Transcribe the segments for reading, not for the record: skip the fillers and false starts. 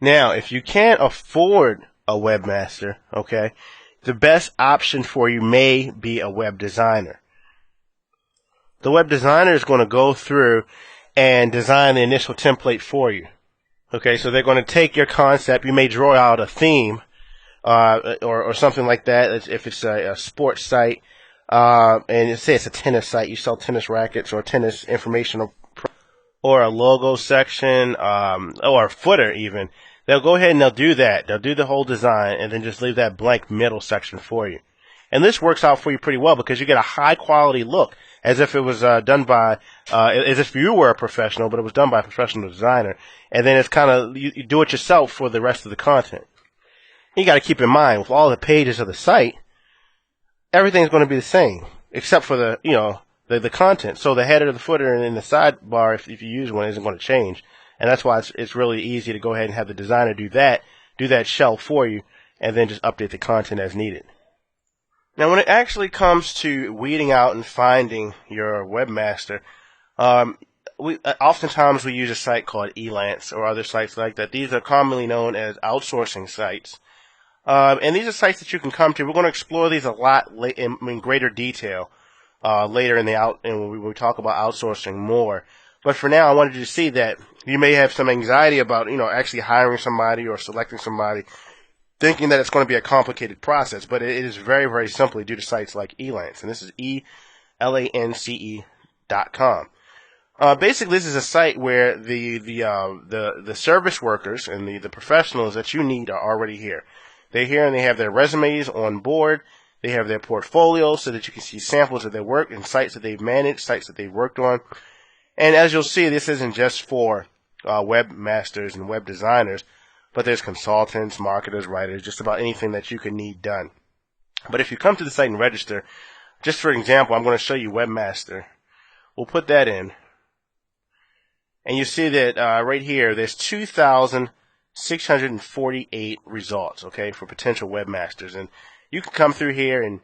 Now, if you can't afford a webmaster, okay, the best option for you may be a web designer. The web designer is going to go through and design the initial template for you. Okay, so they're going to take your concept. You may draw out a theme, or something like that. If it's a sports site, and say it's a tennis site, you sell tennis rackets or tennis informational, or a logo section, or a footer even. They'll go ahead and they'll do that. They'll do the whole design and then just leave that blank middle section for you. And this works out for you pretty well because you get a high quality look, as if it was done by, as if you were a professional, but it was done by a professional designer. And then it's kind of, you do it yourself for the rest of the content. You got to keep in mind, with all the pages of the site, everything's going to be the same, except for the content. So the header, the footer, and then the sidebar, if you use one, isn't going to change. And that's why it's really easy to go ahead and have the designer do that shell for you, and then just update the content as needed. Now, when it actually comes to weeding out and finding your webmaster, oftentimes we use a site called Elance or other sites like that. These are commonly known as outsourcing sites. And these are sites that you can come to. We're going to explore these a lot in greater detail later when we talk about outsourcing more. But for now, I wanted you to see that you may have some anxiety about, actually hiring somebody or selecting somebody, thinking that it's going to be a complicated process. But it is very, very simply due to sites like Elance. And this is ELANCE.com. Basically, this is a site where the service workers and the professionals that you need are already here. They're here and they have their resumes on board. They have their portfolios so that you can see samples of their work and sites that they've managed, sites that they've worked on. And as you'll see, this isn't just for webmasters and web designers, but there's consultants, marketers, writers, just about anything that you could need done. But if you come to the site and register, just for example, I'm going to show you webmaster. We'll put that in. And you see that right here, there's 2,648 results, okay, for potential webmasters. And you can come through here and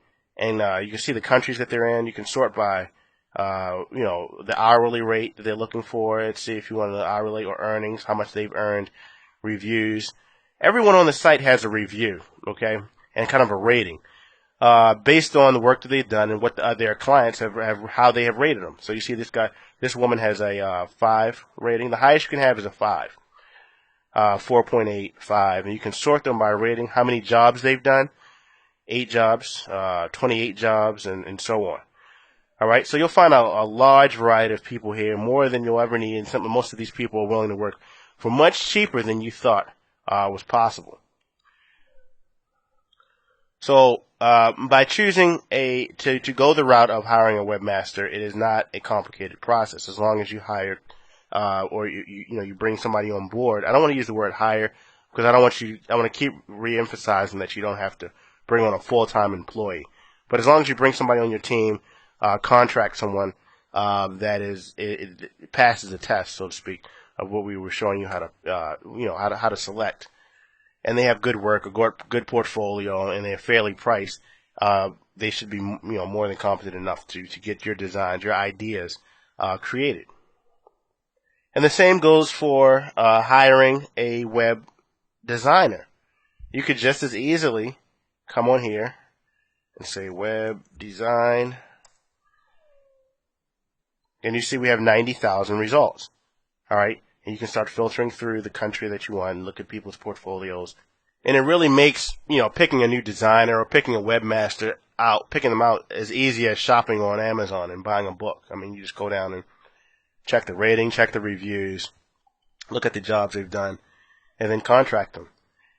you can see the countries that they're in. You can sort by the hourly rate that they're looking for. Let's see if you want the hourly or earnings, how much they've earned, reviews. Everyone on the site has a review, okay, and kind of a rating, based on the work that they've done and what their clients have how they have rated them. So you see this woman has a 5 rating. The highest you can have is a 5, 4.8, 5, and you can sort them by rating, how many jobs they've done, 8 jobs, 28 jobs, and so on. All right, so you'll find a large variety of people here, more than you'll ever need, and most of these people are willing to work for much cheaper than you thought was possible. So by choosing to go the route of hiring a webmaster, it is not a complicated process as long as you hire or you bring somebody on board. I don't want to use the word hire because I want to keep re-emphasizing that you don't have to bring on a full-time employee. But as long as you bring somebody on your team, contract someone that it passes a test, so to speak, of what we were showing you how to select, and they have good work, a good portfolio, and they're fairly priced, they should be more than competent enough to get your designs, your ideas created. And the same goes for hiring a web designer. You could just as easily come on here and say web design, and you see we have 90,000 results. All right, and you can start filtering through the country that you want and look at people's portfolios. And it really makes picking a new designer or picking a webmaster picking them out as easy as shopping on Amazon and buying a book. I mean, you just go down and check the rating, check the reviews, look at the jobs they've done, and then contract them.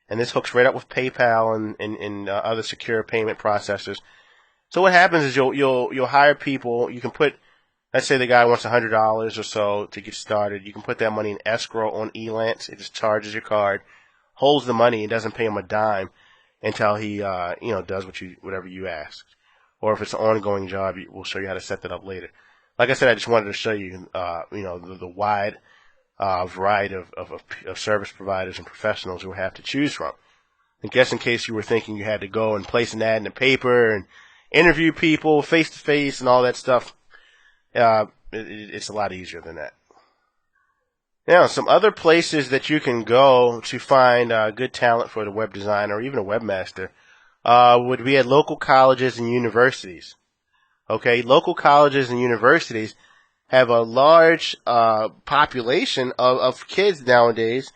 And this hooks right up with PayPal and other secure payment processors. So what happens is you'll hire people. You can put, let's say the guy wants $100 or so to get started. You can put that money in escrow on Elance. It just charges your card, holds the money, and doesn't pay him a dime until he does whatever you ask. Or if it's an ongoing job, we'll show you how to set that up later. Like I said, I just wanted to show you the wide variety of service providers and professionals who have to choose from. And just in case you were thinking you had to go and place an ad in the paper and interview people face to face and all that stuff, it's a lot easier than that. Now, some other places that you can go to find good talent for the web designer or even a webmaster would be at local colleges and universities. Okay, local colleges and universities have a large population of kids nowadays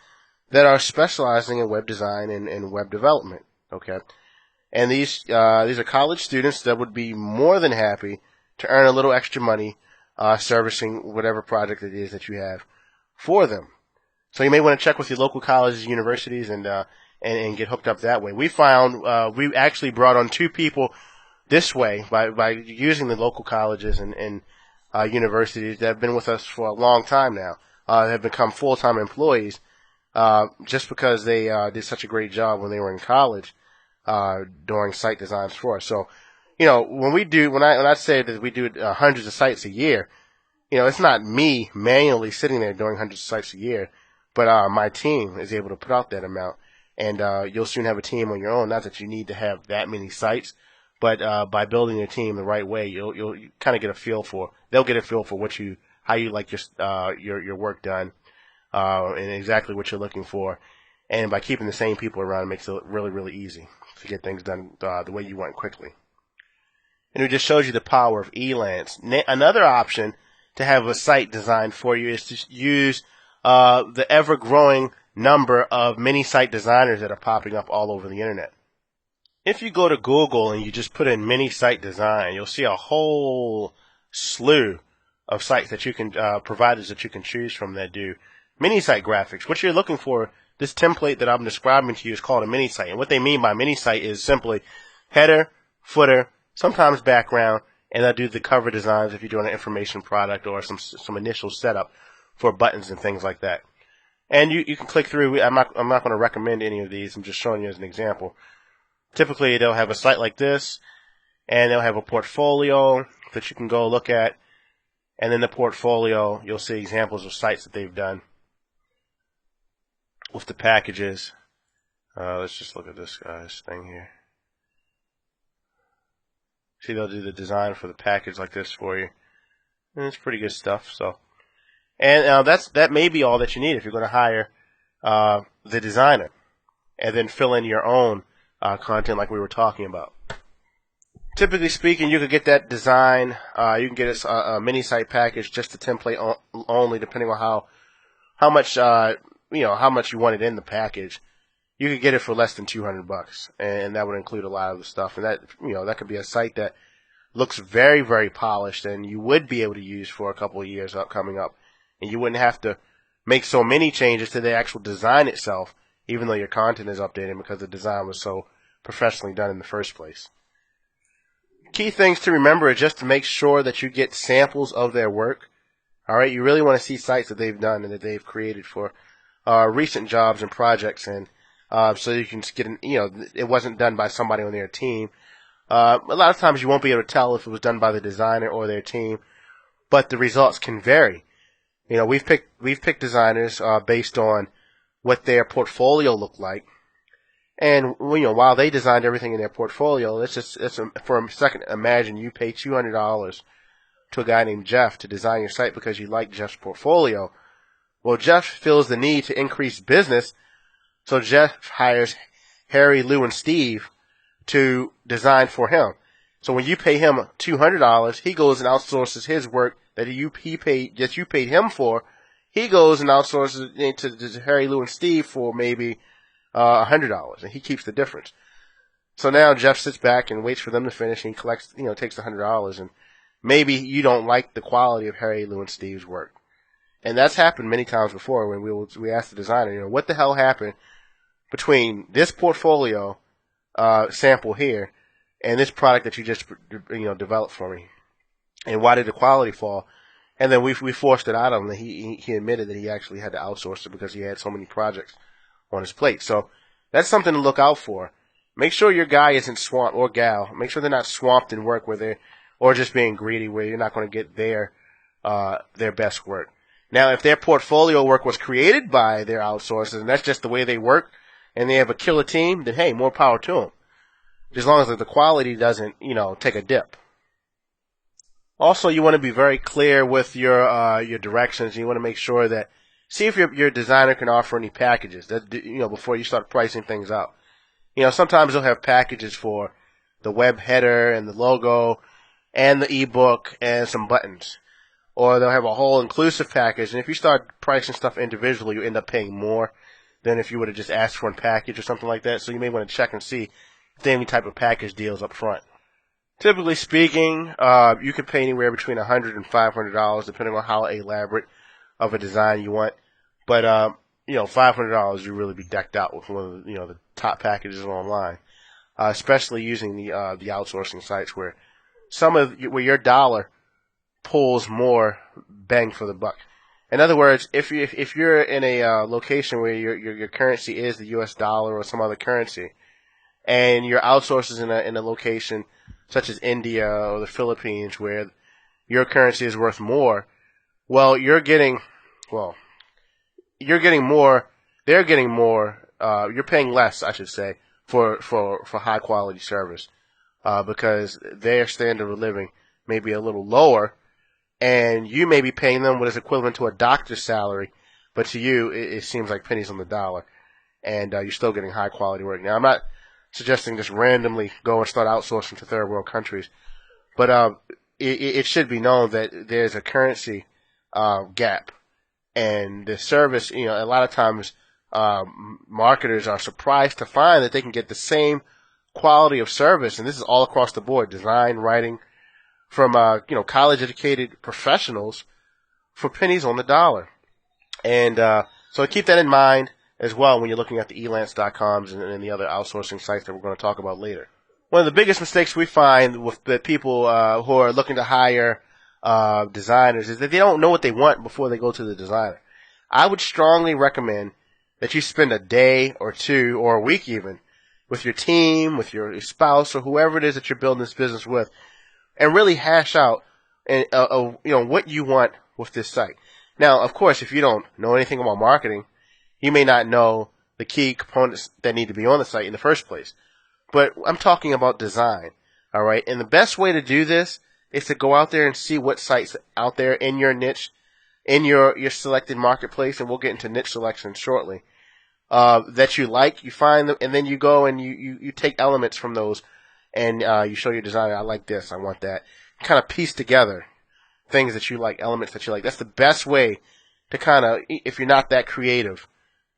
that are specializing in web design and web development. Okay, and these are college students that would be more than happy to earn a little extra money servicing whatever project it is that you have for them. So you may want to check with your local colleges and universities and get hooked up that way. We found we actually brought on 2 people this way by using the local colleges and universities that have been with us for a long time now. Have become full-time employees just because they did such a great job when they were in college doing site designs for us. So, you know, when I say that we do hundreds of sites a year, you know, it's not me manually sitting there doing hundreds of sites a year, but my team is able to put out that amount. And you'll soon have a team on your own. Not that you need to have that many sites, but by building your team the right way, you'll kind of get a feel for. They'll get a feel for how you like your work done, and exactly what you're looking for. And by keeping the same people around, it makes it really, really easy to get things done the way you want quickly. And we just showed you the power of Elance. Another option to have a site designed for you is to use the ever-growing number of mini site designers that are popping up all over the internet. If you go to Google and you just put in mini site design, you'll see a whole slew of sites that you can, providers that you can choose from that do mini site graphics. What you're looking for, this template that I'm describing to you is called a mini site. And what they mean by mini site is simply header, footer, sometimes background, and they'll do the cover designs if you're doing an information product or some initial setup for buttons and things like that. And you can click through. I'm not going to recommend any of these. I'm just showing you as an example. Typically, they'll have a site like this, and they'll have a portfolio that you can go look at. And in the portfolio, you'll see examples of sites that they've done with the packages. Let's just look at this guy's thing here. See, they'll do the design for the package like this for you. And it's pretty good stuff. So. And that may be all that you need if you're going to hire the designer, and then fill in your own content like we were talking about. Typically speaking, you could get that design. You can get a mini site package, just the template only, depending on how much how much you wanted in the package. You could get it for less than $200, and that would include a lot of the stuff. And that could be a site that looks very, very polished, and you would be able to use for a couple of years coming up. And you wouldn't have to make so many changes to the actual design itself, even though your content is updated, because the design was so professionally done in the first place. Key things to remember are just to make sure that you get samples of their work. All right, you really want to see sites that they've done and that they've created for recent jobs and projects, and so you can get it wasn't done by somebody on their team. A lot of times you won't be able to tell if it was done by the designer or their team, but the results can vary. You know, we've picked designers based on what their portfolio looked like, and while they designed everything in their portfolio, for a second imagine you pay $200 to a guy named Jeff to design your site because you like Jeff's portfolio. Well, Jeff feels the need to increase business, so Jeff hires Harry, Lou, and Steve to design for him. So when you pay him $200, he goes and outsources his work that you paid him for. He goes and outsources it to Harry, Lou, and Steve for maybe $100, and he keeps the difference. So now Jeff sits back and waits for them to finish, and he collects, takes the $100, and maybe you don't like the quality of Harry, Lou, and Steve's work. And that's happened many times before when we asked the designer, what the hell happened between this portfolio sample here and this product that you just developed for me, and why did the quality fall? And then we forced it out of him. And he admitted that he actually had to outsource it because he had so many projects on his plate. So that's something to look out for. Make sure your guy isn't swamped, or gal. Make sure they're not swamped in work or just being greedy where you're not going to get their best work. Now, if their portfolio work was created by their outsourcers and that's just the way they work, and they have a killer team, then hey, more power to them. As long as the quality doesn't, take a dip. Also, you want to be very clear with your directions. You want to make sure that see if your designer can offer any packages that, before you start pricing things out. Sometimes they'll have packages for the web header and the logo and the ebook and some buttons. Or they'll have a whole inclusive package, and if you start pricing stuff individually, you end up paying more than if you would have just asked for a package or something like that. So you may want to check and see if there are any type of package deals up front. Typically speaking, you could pay anywhere between $100 and $500, depending on how elaborate of a design you want. But $500, you really be decked out with one of the top packages online, especially using the outsourcing sites where where your dollar pulls more bang for the buck. In other words, if you're in a location where your currency is the U.S. dollar or some other currency, and your outsource is in a location such as India or the Philippines where your currency is worth more, well, you're getting more. They're getting more. You're paying less, I should say, for high quality service, because their standard of living may be a little lower, and you may be paying them what is equivalent to a doctor's salary, but to you it seems like pennies on the dollar, and you're still getting high quality work. Now, I'm not suggesting just randomly go and start outsourcing to third world countries, but it should be known that there's a currency gap. And the service, a lot of times marketers are surprised to find that they can get the same quality of service, and this is all across the board, design, writing, from college-educated professionals for pennies on the dollar. And so keep that in mind as well when you're looking at the elance.coms and the other outsourcing sites that we're going to talk about later. One of the biggest mistakes we find with the people who are looking to hire designers is that they don't know what they want before they go to the designer. I would strongly recommend that you spend a day or two or a week even with your team, with your spouse, or whoever it is that you're building this business with, and really hash out what you want with this site. Now, of course, if you don't know anything about marketing, you may not know the key components that need to be on the site in the first place. But I'm talking about design, all right? And the best way to do this is to go out there and see what sites out there in your niche, in your selected marketplace, and we'll get into niche selection shortly, that you like. You find them, and then you go and you take elements from those, and you show your designer, I like this, I want that. Kind of piece together things that you like, elements that you like. That's the best way to kind of, if you're not that creative,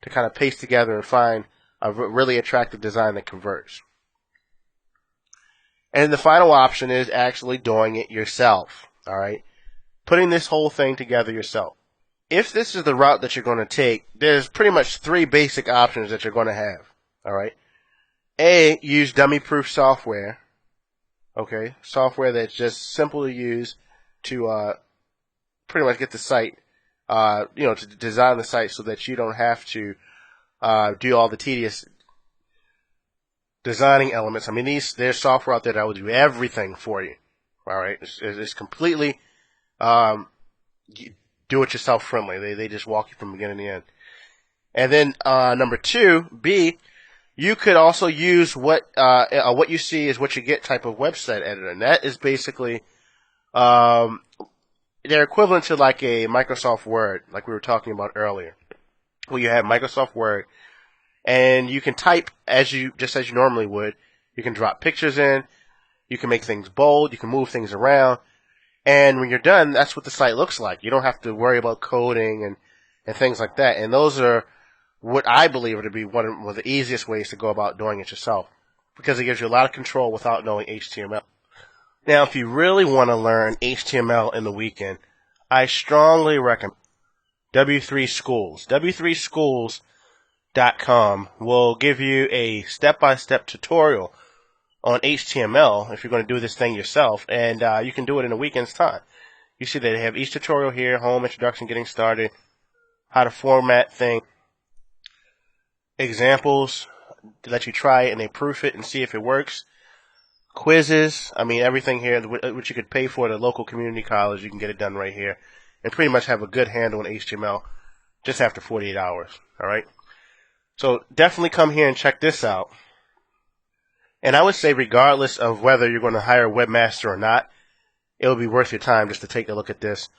to kind of paste together and find a really attractive design that converts. And the final option is actually doing it yourself, all right? Putting this whole thing together yourself. If this is the route that you're going to take, there's pretty much three basic options that you're going to have, all right? A, use dummy-proof software, okay? Software that's just simple to use to pretty much get the site, to design the site so that you don't have to do all the tedious designing elements. I mean, there's software out there that will do everything for you. All right, it's completely do-it-yourself friendly. They just walk you from beginning to end. And then number two, B, you could also use what you see is what you get type of website editor, and that is basically they're equivalent to like a Microsoft Word, like we were talking about earlier, where you have Microsoft Word. And you can type just as you normally would. You can drop pictures in. You can make things bold. You can move things around. And when you're done, that's what the site looks like. You don't have to worry about coding and things like that. And those are what I believe are to be one of the easiest ways to go about doing it yourself, because it gives you a lot of control without knowing HTML. Now, if you really want to learn HTML in the weekend, I strongly recommend W3 Schools. W3 Schools .com will give you a step-by-step tutorial on HTML if you're going to do this thing yourself, and you can do it in a weekend's time. You see they have each tutorial here: home, introduction, getting started, how to format thing, examples to let you try it and they proof it and see if it works, quizzes. I mean, everything here which you could pay for at a local community college, you can get it done right here and pretty much have a good handle on HTML just after 48 hours. All right. So definitely come here and check this out. And I would say regardless of whether you're going to hire a webmaster or not, it will be worth your time just to take a look at this.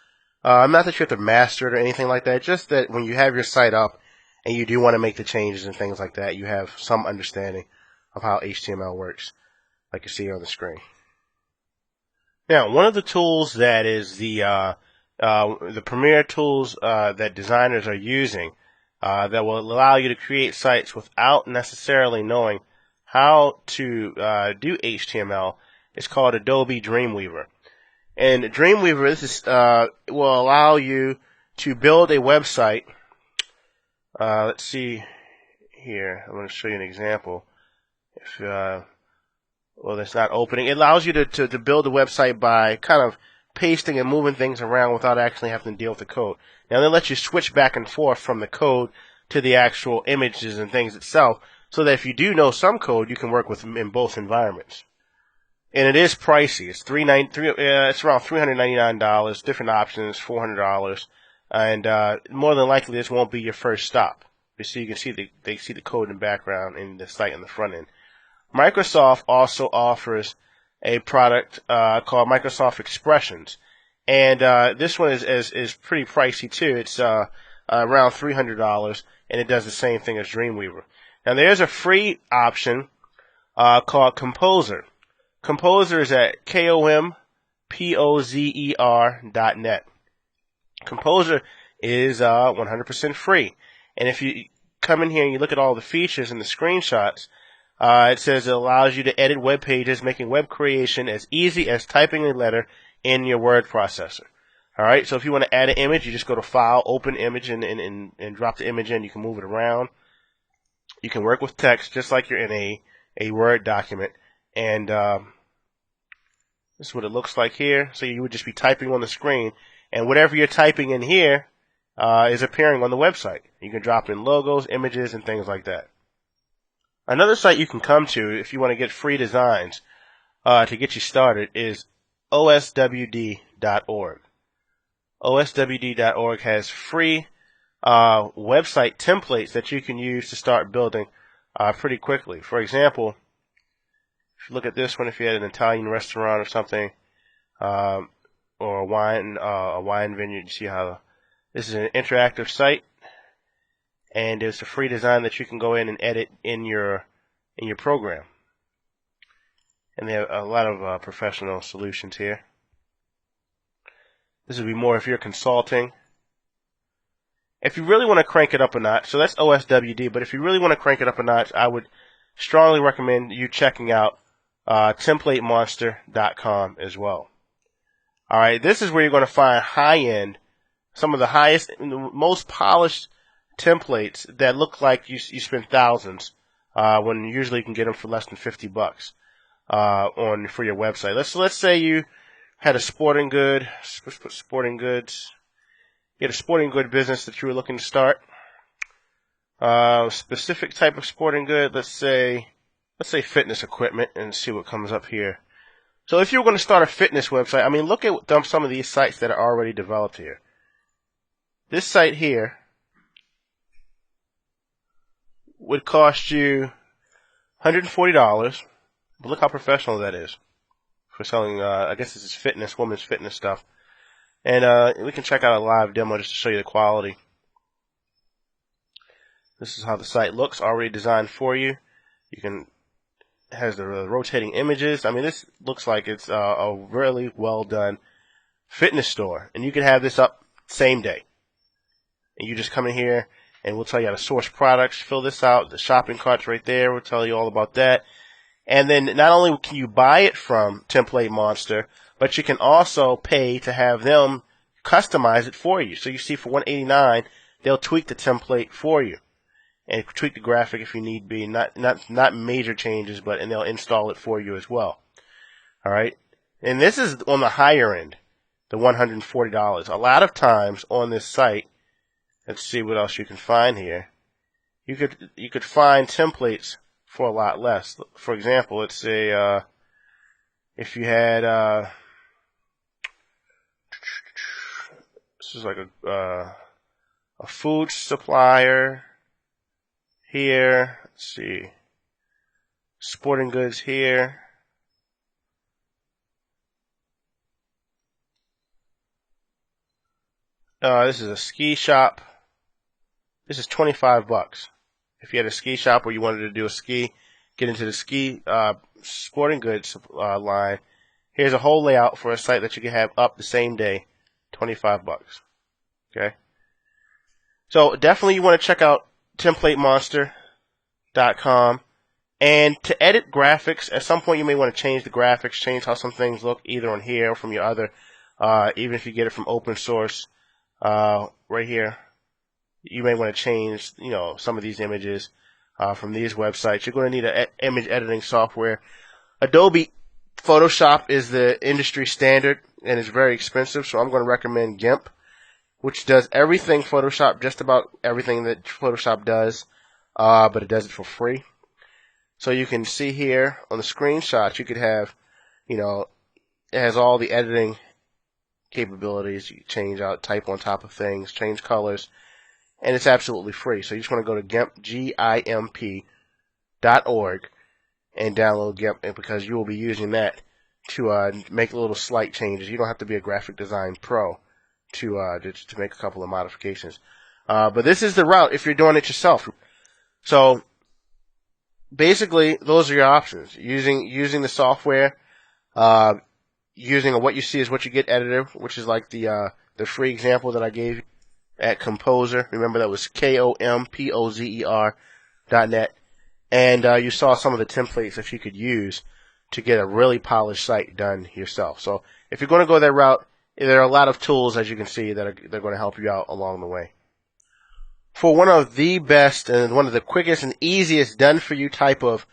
Not that you have to master it or anything like that, just that when you have your site up and you do want to make the changes and things like that, you have some understanding of how HTML works, like you see on the screen. Now, one of the tools that is the premier tools that designers are using that will allow you to create sites without necessarily knowing how to do HTML is called Adobe Dreamweaver. And Dreamweaver, this is will allow you to build a website. Let's see here. I'm going to show you an example. If well, that's not opening. It allows you to build a website by kind of pasting and moving things around without actually having to deal with the code. Now, they let you switch back and forth from the code to the actual images and things itself, so that if you do know some code, you can work with them in both environments. And it is pricey. It's it's around $399. Different options, $400, and more than likely this won't be your first stop. So you can see they see the code in the background in the site on the front end. Microsoft also offers a product called Microsoft Expressions, and this one is pretty pricey too. It's around $300, and it does the same thing as Dreamweaver. Now there's a free option called Composer. Composer is at compozer.net. Composer is 100% free, and if you come in here and you look at all the features and the screenshots, it says it allows you to edit web pages, making web creation as easy as typing a letter in your word processor. Alright, so if you want to add an image, you just go to File, Open Image, and drop the image in. You can move it around. You can work with text just like you're in a Word document. And this is what it looks like here. So you would just be typing on the screen, and whatever you're typing in here is appearing on the website. You can drop in logos, images, and things like that. Another site you can come to if you want to get free designs to get you started is oswd.org. oswd.org has free website templates that you can use to start building pretty quickly. For example, if you look at this one, if you had an Italian restaurant or something, or a wine vineyard, you see how this is an interactive site. And it's a free design that you can go in and edit in your program. And they have a lot of professional solutions here. This would be more if you're consulting. If you really want to crank it up a notch, so that's OSWD, but if you really want to crank it up a notch, I would strongly recommend you checking out templatemonster.com as well. Alright, this is where you're going to find high-end, some of the highest, most polished templates that look like you spend thousands when usually you can get them for less than $50 for your website. Let's say you had a sporting goods. You had a sporting good business that you were looking to start. Specific type of sporting good. Let's say fitness equipment, and see what comes up here. So if you're going to start a fitness website, I mean, look at some of these sites that are already developed here. This site here would cost you $140, but look how professional that is for selling, I guess this is fitness, women's fitness stuff. And we can check out a live demo just to show you the quality. This is how the site looks, already designed for you. It has the rotating images. I mean, this looks like it's a really well done fitness store, and you can have this up same day. And you just come in here, and we'll tell you how to source products, fill this out. The shopping cart's right there. We'll tell you all about that. And then not only can you buy it from Template Monster, but you can also pay to have them customize it for you. So you see for $189, they'll tweak the template for you and tweak the graphic if you need be. Not major changes, and they'll install it for you as well. All right. And this is on the higher end, the $140. A lot of times on this site, let's see what else you can find here. You could find templates for a lot less. For example, let's say if you had this is like a food supplier here. Let's see, sporting goods here. This is a ski shop. This is $25. If you had a ski shop where you wanted to do a ski, get into the ski sporting goods line, here's a whole layout for a site that you can have up the same day, $25. Okay. So definitely you want to check out templatemonster.com. And to edit graphics, at some point you may want to change the graphics, change how some things look either on here or from your other, even if you get it from open source, right here. You may want to change, some of these images from these websites. You're going to need an image editing software. Adobe Photoshop is the industry standard and it's very expensive, so I'm going to recommend GIMP, which does everything Photoshop, just about everything that Photoshop does, but it does it for free. So you can see here on the screenshot, you could have, it has all the editing capabilities. You change out, type on top of things, change colors, and it's absolutely free. So you just want to go to GIMP.org and download GIMP, because you will be using that to make little slight changes. You don't have to be a graphic design pro to make a couple of modifications. But this is the route if you're doing it yourself. So basically, those are your options. Using the software, using a what you see is what you get editor, which is like the free example that I gave you at Composer. Remember, that was KOMPOZER.net. And you saw some of the templates that you could use to get a really polished site done yourself. So if you're going to go that route, there are a lot of tools, as you can see, they're going to help you out along the way. For one of the best and one of the quickest and easiest done-for-you type of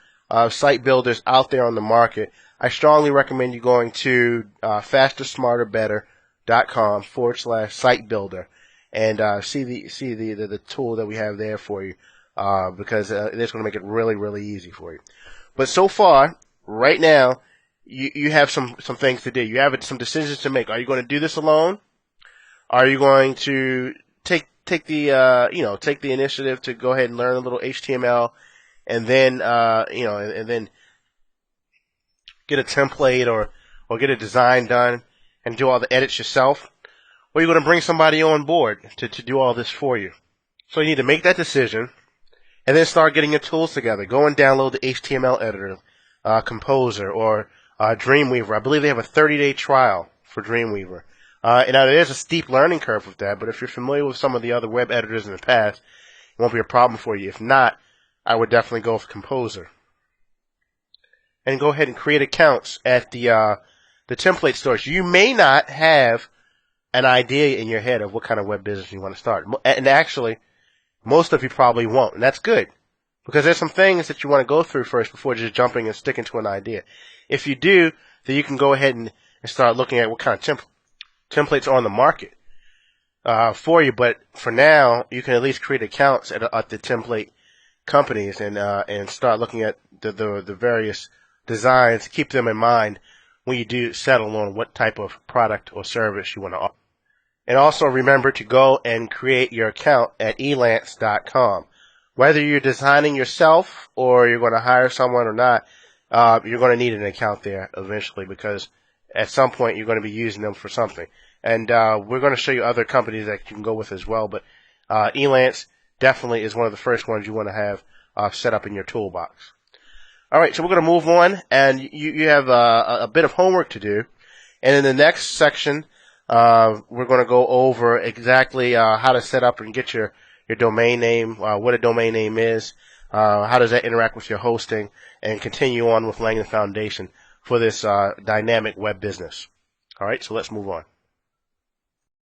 site builders out there on the market, I strongly recommend you going to fastersmarterbetter.com/site builder and see the tool that we have there for you, because it's going to make it really, really easy for you. But so far, right now, you have some things to do. You have some decisions to make. Are you going to do this alone? Are you going to take the initiative to go ahead and learn a little HTML, and then and then get a template or get a design done and do all the edits yourself? Or are you going to bring somebody on board to do all this for you? So you need to make that decision and then start getting your tools together. Go and download the HTML editor, Composer, or Dreamweaver. I believe they have a 30-day trial for Dreamweaver. And now there's a steep learning curve with that, but if you're familiar with some of the other web editors in the past, it won't be a problem for you. If not, I would definitely go with Composer. And go ahead and create accounts at the template stores. You may not have an idea in your head of what kind of web business you want to start. And actually, most of you probably won't. And that's good, because there's some things that you want to go through first before just jumping and sticking to an idea. If you do, then you can go ahead and start looking at what kind of templates are on the market for you. But for now, you can at least create accounts at the template companies and start looking at the various designs. Keep them in mind when you do settle on what type of product or service you want to offer. And also remember to go and create your account at elance.com. Whether you're designing yourself or you're going to hire someone or not, you're going to need an account there eventually, because at some point you're going to be using them for something. And we're going to show you other companies that you can go with as well, but Elance definitely is one of the first ones you want to have set up in your toolbox. All right, so we're going to move on, and you have a bit of homework to do. And in the next section, we're going to go over exactly how to set up and get your domain name, what a domain name is, how does that interact with your hosting, and continue on with laying the foundation for this dynamic web business. All right, so let's move on.